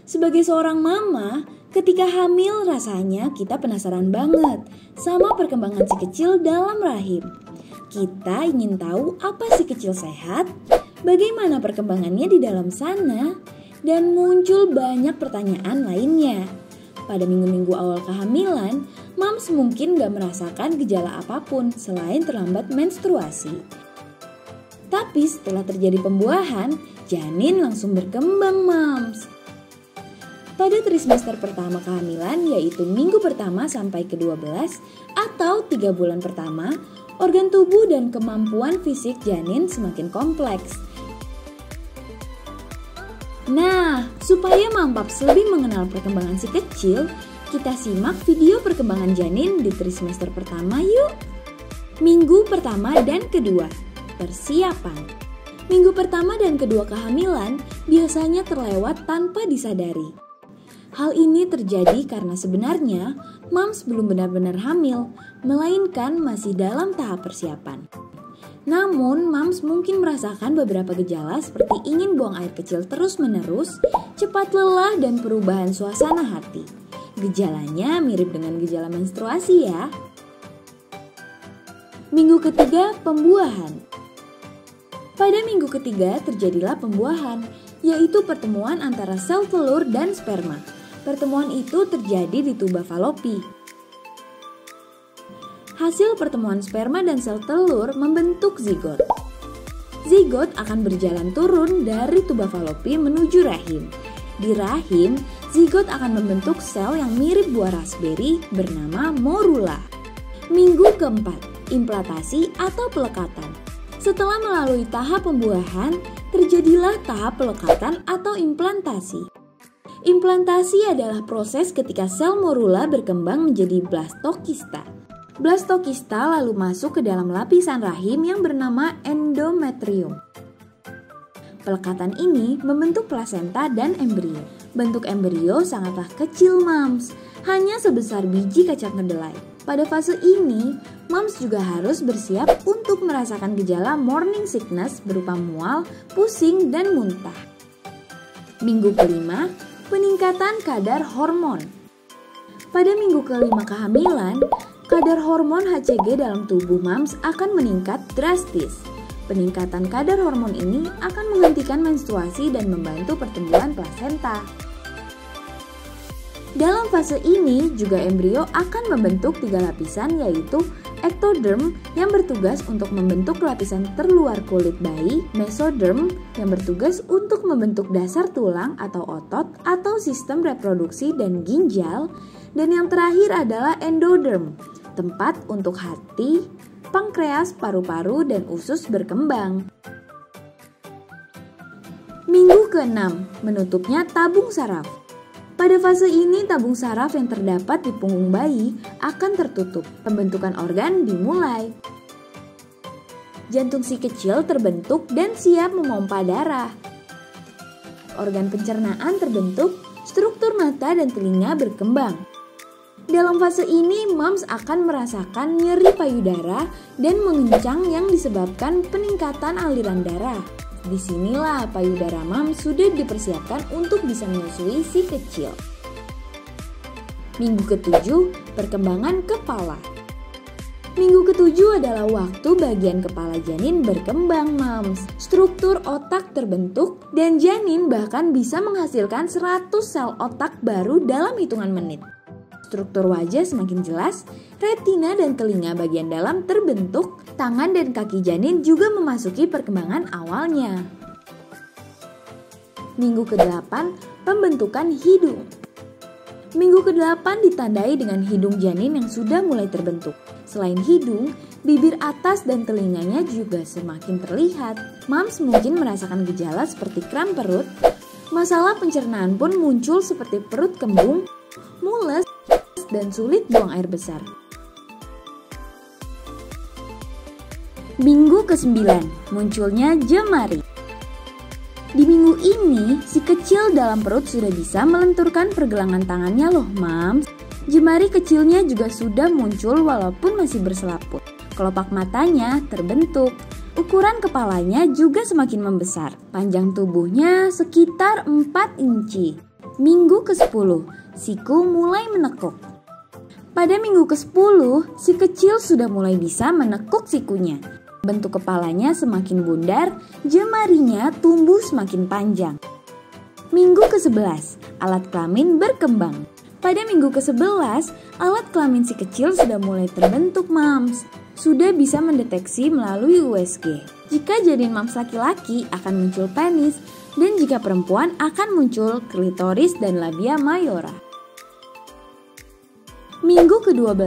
Sebagai seorang mama, ketika hamil rasanya kita penasaran banget sama perkembangan si kecil dalam rahim. Kita ingin tahu apa si kecil sehat, bagaimana perkembangannya di dalam sana, dan muncul banyak pertanyaan lainnya. Pada minggu-minggu awal kehamilan, moms mungkin gak merasakan gejala apapun selain terlambat menstruasi. Tapi setelah terjadi pembuahan, janin langsung berkembang moms. Pada trimester pertama kehamilan, yaitu minggu pertama sampai ke-12 atau 3 bulan pertama, organ tubuh dan kemampuan fisik janin semakin kompleks. Nah, supaya Mompaps lebih mengenal perkembangan si kecil, kita simak video perkembangan janin di trimester pertama yuk. Minggu pertama dan kedua, persiapan. Minggu pertama dan kedua kehamilan biasanya terlewat tanpa disadari. Hal ini terjadi karena sebenarnya moms belum benar-benar hamil, melainkan masih dalam tahap persiapan. Namun, moms mungkin merasakan beberapa gejala seperti ingin buang air kecil terus-menerus, cepat lelah, dan perubahan suasana hati. Gejalanya mirip dengan gejala menstruasi ya. Minggu ketiga, pembuahan. Pada minggu ketiga terjadilah pembuahan, yaitu pertemuan antara sel telur dan sperma. Pertemuan itu terjadi di tuba falopi. Hasil pertemuan sperma dan sel telur membentuk zigot. Zigot akan berjalan turun dari tuba falopi menuju rahim. Di rahim, zigot akan membentuk sel yang mirip buah raspberry bernama morula. Minggu keempat, implantasi atau pelekatan. Setelah melalui tahap pembuahan, terjadilah tahap pelekatan atau implantasi. Implantasi adalah proses ketika sel morula berkembang menjadi blastokista. Blastokista lalu masuk ke dalam lapisan rahim yang bernama endometrium. Pelekatan ini membentuk plasenta dan embrio. Bentuk embrio sangatlah kecil moms, hanya sebesar biji kacang kedelai. Pada fase ini, moms juga harus bersiap untuk merasakan gejala morning sickness berupa mual, pusing, dan muntah. Minggu kelima, peningkatan kadar hormon. Pada minggu kelima kehamilan, kadar hormon HCG dalam tubuh moms akan meningkat drastis. Peningkatan kadar hormon ini akan menghentikan menstruasi dan membantu pertumbuhan plasenta. Dalam fase ini juga embrio akan membentuk 3 lapisan, yaitu ectoderm yang bertugas untuk membentuk lapisan terluar kulit bayi, mesoderm yang bertugas untuk membentuk dasar tulang atau otot atau sistem reproduksi dan ginjal, dan yang terakhir adalah endoderm, tempat untuk hati, pankreas, paru-paru, dan usus berkembang. Minggu ke-6, menutupnya tabung saraf. Pada fase ini tabung saraf yang terdapat di punggung bayi akan tertutup. Pembentukan organ dimulai. Jantung si kecil terbentuk dan siap memompa darah. Organ pencernaan terbentuk, struktur mata dan telinga berkembang. Dalam fase ini, moms akan merasakan nyeri payudara dan mengencang yang disebabkan peningkatan aliran darah. Disinilah payudara moms sudah dipersiapkan untuk bisa menyusui si kecil. Minggu ke-7, perkembangan kepala. Minggu ke-7 adalah waktu bagian kepala janin berkembang moms. Struktur otak terbentuk dan janin bahkan bisa menghasilkan 100 sel otak baru dalam hitungan menit. Struktur wajah semakin jelas, retina dan telinga bagian dalam terbentuk, tangan dan kaki janin juga memasuki perkembangan awalnya. Minggu ke-8, pembentukan hidung. Minggu ke-8 ditandai dengan hidung janin yang sudah mulai terbentuk. Selain hidung, bibir atas dan telinganya juga semakin terlihat. Moms mungkin merasakan gejala seperti kram perut, masalah pencernaan pun muncul seperti perut kembung, mules, dan sulit buang air besar. Minggu ke-9, munculnya jemari. Di minggu ini, si kecil dalam perut sudah bisa melenturkan pergelangan tangannya loh mams. Jemari kecilnya juga sudah muncul walaupun masih berselaput. Kelopak matanya terbentuk. Ukuran kepalanya juga semakin membesar. Panjang tubuhnya sekitar 4 inci. Minggu ke-10, siku mulai menekuk. Pada minggu ke-10, si kecil sudah mulai bisa menekuk sikunya. Bentuk kepalanya semakin bundar, jemarinya tumbuh semakin panjang. Minggu ke-11, alat kelamin berkembang. Pada minggu ke-11, alat kelamin si kecil sudah mulai terbentuk, Mams. Sudah bisa mendeteksi melalui USG. Jika janin mams laki-laki akan muncul penis, dan jika perempuan akan muncul klitoris dan labia mayora. Minggu ke-12,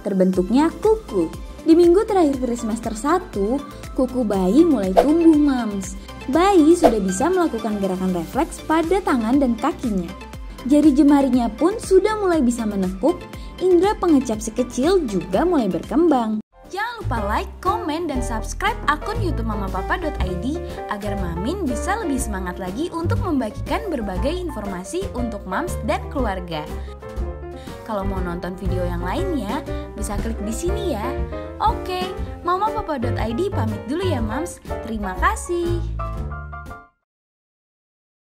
terbentuknya kuku. Di minggu terakhir dari semester 1, kuku bayi mulai tumbuh, Mams. Bayi sudah bisa melakukan gerakan refleks pada tangan dan kakinya. Jari jemarinya pun sudah mulai bisa menekuk, indera pengecap si kecil juga mulai berkembang. Jangan lupa like, komen, dan subscribe akun YouTube mamapapa.id agar Mamin bisa lebih semangat lagi untuk membagikan berbagai informasi untuk mams dan keluarga. Kalau mau nonton video yang lainnya, bisa klik di sini ya. Oke, mamapapa.id pamit dulu ya, Mams. Terima kasih.